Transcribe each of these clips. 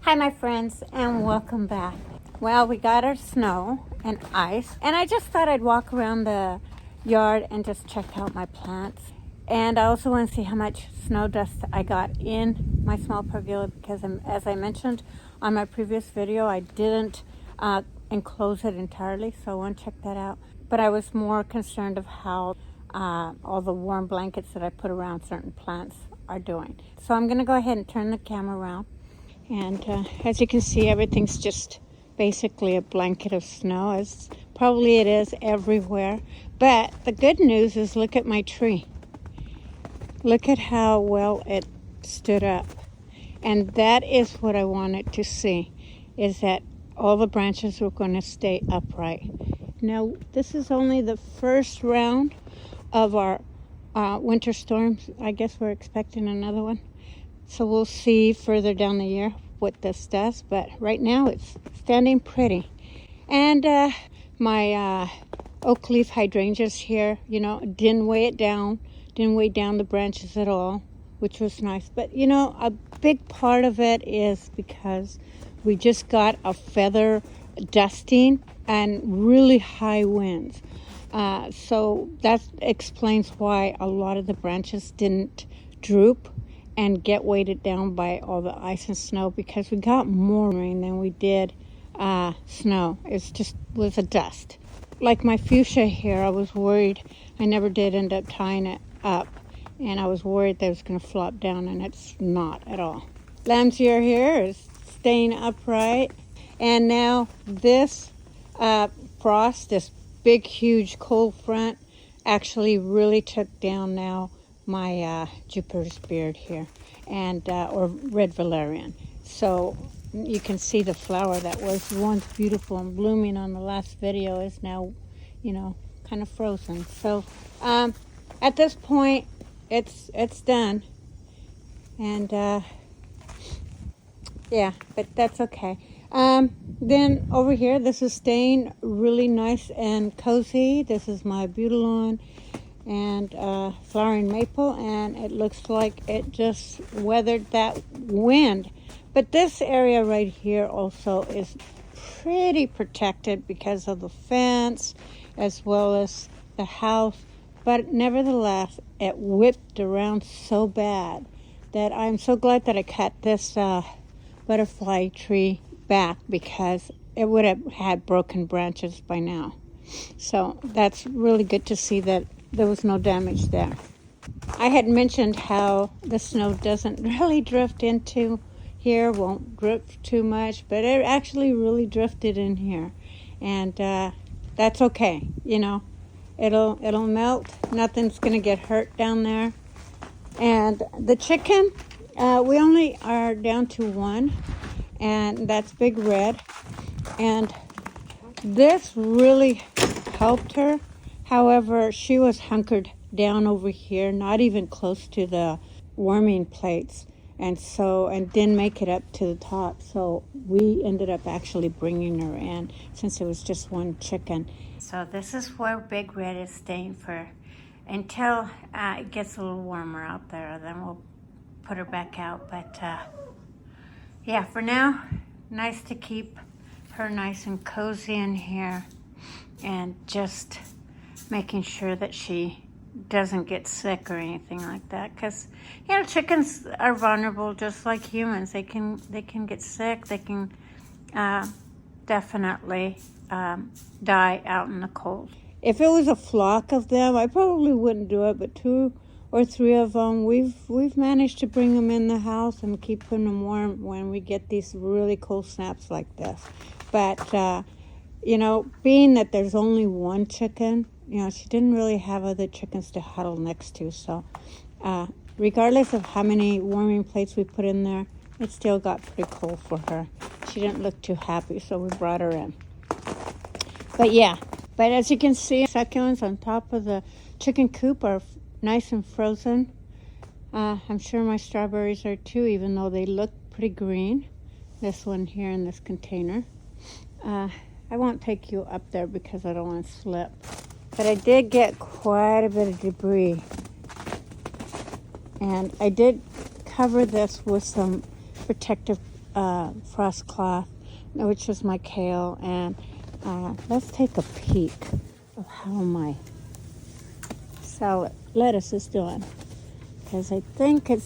Hi my friends, and welcome back. Well, we got our snow and ice, and I just thought I'd walk around the yard and just check out my plants. And I also want to see how much snow dust I got in my small pergola, because as I mentioned on my previous video, I didn't enclose it entirely, so I want to check that out. But I was more concerned of how all the warm blankets that I put around certain plants are doing. So I'm going to go ahead and turn the camera around. And as you can see, everything's just basically a blanket of snow, as probably it is everywhere. But the good news is, look at my tree. Look at how well it stood up. And that is what I wanted to see, is that all the branches were going to stay upright. Now, this is only the first round of our winter storms. I guess we're expecting another one. So we'll see further down the year what this does. But right now it's standing pretty. And my oak leaf hydrangeas here, didn't weigh it down. Didn't weigh down the branches at all, which was nice. But, a big part of it is because we just got a feather dusting and really high winds. So that explains why a lot of the branches didn't droop and get weighted down by all the ice and snow, because we got more rain than we did snow. It just was a dust. Like my fuchsia here, I was worried. I never did end up tying it up, and I was worried that it was going to flop down, and it's not at all. Lamsier here is staying upright, and now this frost, this big huge cold front, actually really took down now my Jupiter's beard here, and or red valerian. So you can see the flower that was once beautiful and blooming on the last video is now, kind of frozen. So at this point, it's done, and yeah, but that's okay. Then over here, this is staying really nice and cozy. This is my Abutilon and flowering maple, and it looks like it just weathered that wind. But this area right here also is pretty protected because of the fence as well as the house. But nevertheless, it whipped around so bad that I'm so glad that I cut this butterfly tree back, because it would have had broken branches by now. So that's really good to see that there was no damage there. I had mentioned how the snow doesn't really drift into here, won't drift too much, but it actually really drifted in here. And that's okay, It'll melt. Nothing's going to get hurt down there. And the chicken, we only are down to one, and that's Big Red. And this really helped her. However, she was hunkered down over here, not even close to the warming plates, and didn't make it up to the top. So we ended up actually bringing her in, since it was just one chicken. So this is where Big Red is staying for until it gets a little warmer out there. Then we'll put her back out. But yeah, for now, nice to keep her nice and cozy in here, and just making sure that she doesn't get sick or anything like that, because chickens are vulnerable just like humans. They can get sick. They can definitely die out in the cold. If it was a flock of them, I probably wouldn't do it, but 2 or 3 of them, we've managed to bring them in the house and keep them warm when we get these really cold snaps like this. But being that there's only one chicken, she didn't really have other chickens to huddle next to. So regardless of how many warming plates we put in there, it still got pretty cold for her. She didn't look too happy, so we brought her in. But yeah, as you can see, succulents on top of the chicken coop are nice and frozen. I'm sure my strawberries are too, even though they look pretty green. This one here in this container. I won't take you up there because I don't want to slip. But I did get quite a bit of debris. And I did cover this with some protective frost cloth, which is my kale. And let's take a peek of how my lettuce is doing. Because I think I'm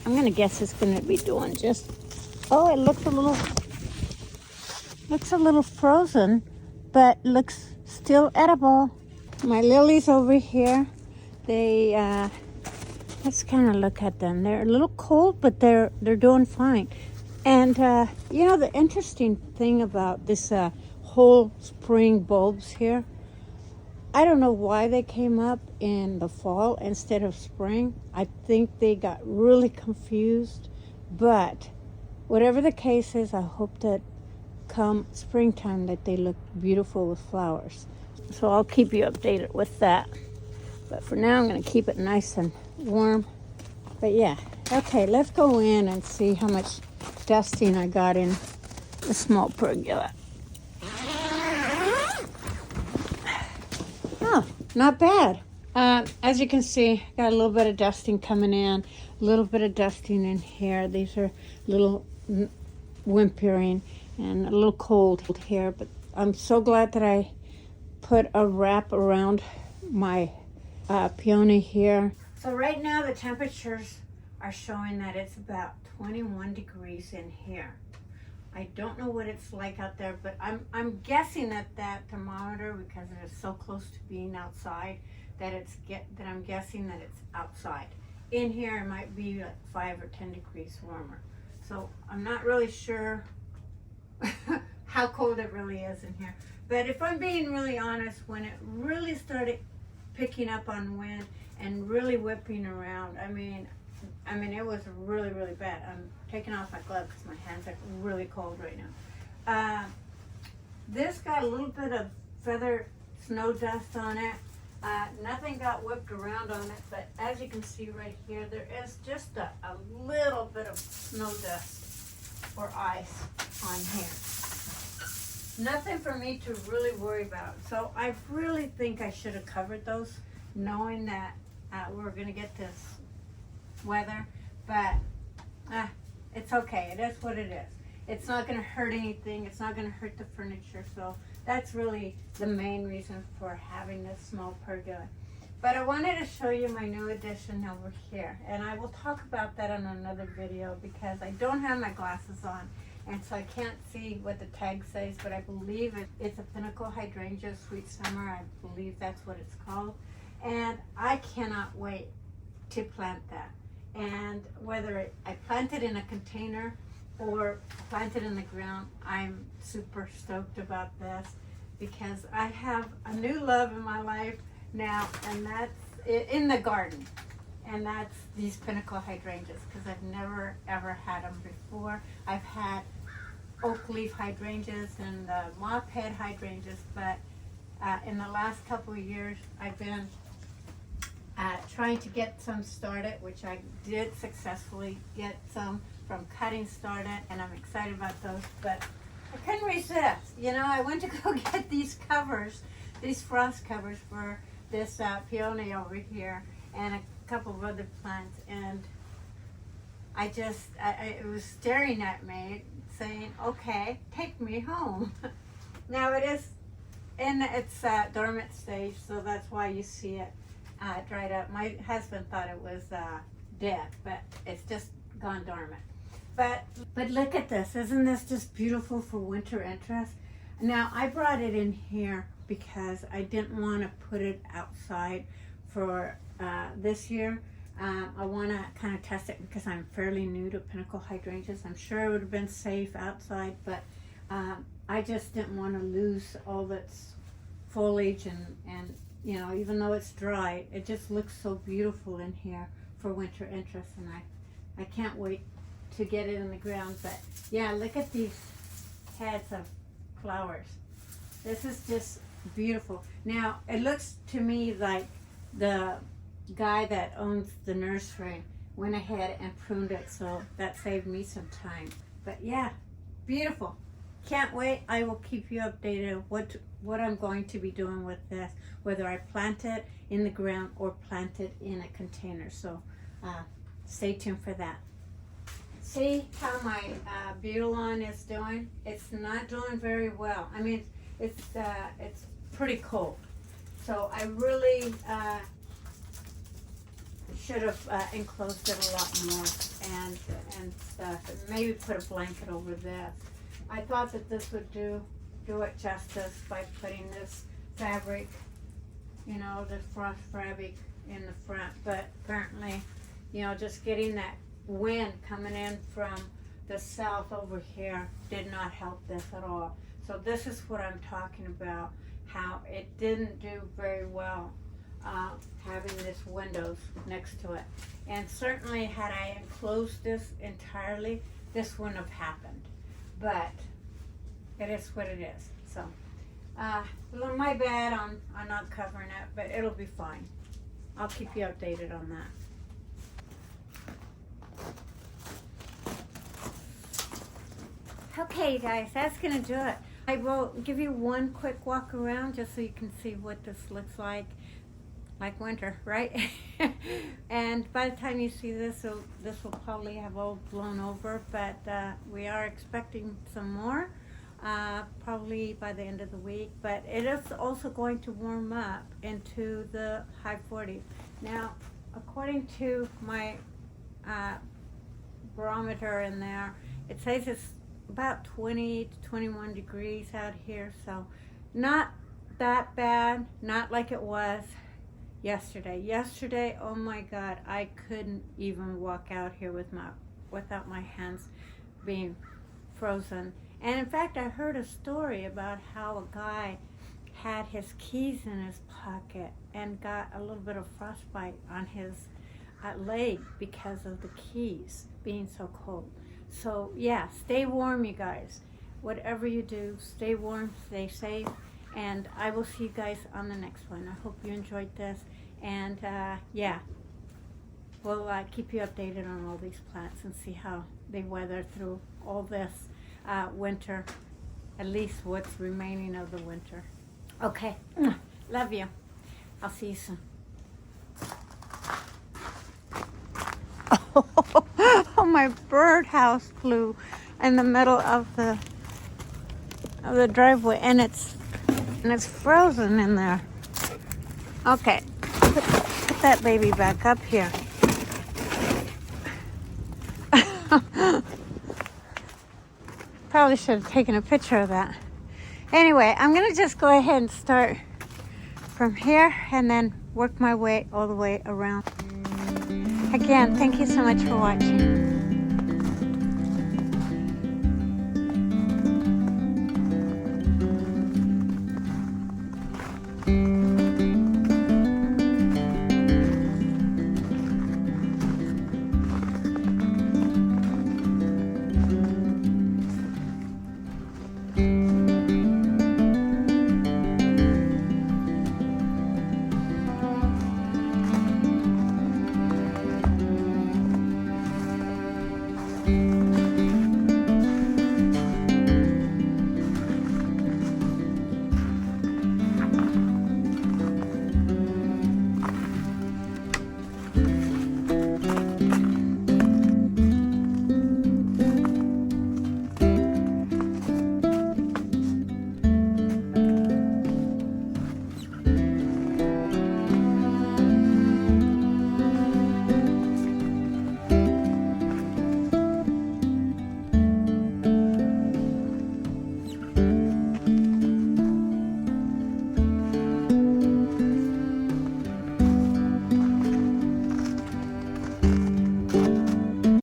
going to guess it's going to be doing just, oh, it looks a little frozen, but looks still edible. My lilies over here, let's kind of look at them. They're a little cold, but they're doing fine. And the interesting thing about this whole spring bulbs here, I don't know why they came up in the fall instead of spring. I think they got really confused, but whatever the case is, I hope that come springtime that they look beautiful with flowers. So I'll keep you updated with that. But for now, I'm going to keep it nice and warm. But yeah, okay, let's go in and see how much dusting I got in the small pergola. Oh, not bad. As you can see, got a little bit of dusting coming in, a little bit of dusting in here. These are little whimpering and a little cold here, but I'm so glad that I put a wrap around my peony here. So right now the temperatures are showing that it's about 21 degrees in here. I don't know what it's like out there, but I'm guessing that thermometer, because it is so close to being outside, that I'm guessing that it's outside. In here it might be like 5 or 10 degrees warmer. So I'm not really sure how cold it really is in here. But if I'm being really honest, when it really started picking up on wind and really whipping around, I mean it was really, really bad. I'm taking off my gloves because my hands are really cold right now. This got a little bit of feather snow dust on it. Nothing got whipped around on it, but as you can see right here, there is just a little bit of snow dust or ice on here. Nothing for me to really worry about. So I really think I should have covered those, knowing that we're going to get this weather, but it's okay. It is what it is. It's not going to hurt anything. It's not going to hurt the furniture. So that's really the main reason for having this small pergola. But I wanted to show you my new addition over here, and I will talk about that on another video because I don't have my glasses on, and so I can't see what the tag says, but I believe it's a Panicle Hydrangea Sweetsummer. I believe that's what it's called, and I cannot wait to plant that. And whether I plant it in a container or plant it in the ground, I'm super stoked about this because I have a new love in my life now, and that's in the garden, and that's these Panicle Hydrangeas, because I've never ever had them before. I've had oak leaf hydrangeas and the mop head hydrangeas, but in the last couple of years I've been trying to get some started, which I did successfully get some from cutting started, and I'm excited about those, but I couldn't resist. I went to go get these covers, these frost covers for this peony over here and a couple of other plants, and it was staring at me saying, okay, take me home. Now it is in its dormant stage, so that's why you see it dried up. My husband thought it was dead, but it's just gone dormant. But look at this. Isn't this just beautiful for winter interest? Now I brought it in here because I didn't want to put it outside for this year. I want to kind of test it because I'm fairly new to Panicle Hydrangeas. I'm sure it would have been safe outside, but I just didn't want to lose all its foliage, and even though it's dry, it just looks so beautiful in here for winter interest, and I can't wait to get it in the ground. But yeah, look at these heads of flowers. This is just beautiful. Now it looks to me like the guy that owns the nursery went ahead and pruned it, so that saved me some time. But yeah, beautiful. Can't wait. I will keep you updated what I'm going to be doing with this, whether I plant it in the ground or plant it in a container. So stay tuned for that. see how my Abutilon is doing? It's not doing very well. I mean, it's pretty cold. So I really should have enclosed it a lot more and stuff. And maybe put a blanket over this. I thought that this would do it justice by putting this fabric, you know, the frost fabric in the front. But apparently, you know, just getting that wind coming in from the south over here did not help this at all. So this is what I'm talking about, how it didn't do very well having this windows next to it. And certainly had I enclosed this entirely, this wouldn't have happened. But it is what it is. So my bad on not covering it, but it'll be fine. I'll keep you updated on that. Okay, you guys, that's gonna do it. I will give you one quick walk around just so you can see what this looks like winter, right? And by the time you see this, this will probably have all blown over, but we are expecting some more, probably by the end of the week. But it is also going to warm up into the high 40s. Now, according to my barometer in there, it says it's about 20 to 21 degrees out here, so not that bad, not like it was yesterday. Yesterday, oh my God, I couldn't even walk out here without my hands being frozen. And in fact, I heard a story about how a guy had his keys in his pocket and got a little bit of frostbite on his leg because of the keys being so cold. So yeah, stay warm, you guys. Whatever you do, stay warm, stay safe, and I will see you guys on the next one. I hope you enjoyed this, and yeah, we'll keep you updated on all these plants and see how they weather through all this winter, at least what's remaining of the winter. Okay, love you. I'll see you soon. Oh, my birdhouse flew in the middle of the driveway, and it's frozen in there. Okay, put that baby back up here. Probably should have taken a picture of that. Anyway, I'm gonna just go ahead and start from here and then work my way all the way around. Again, thank you so much for watching.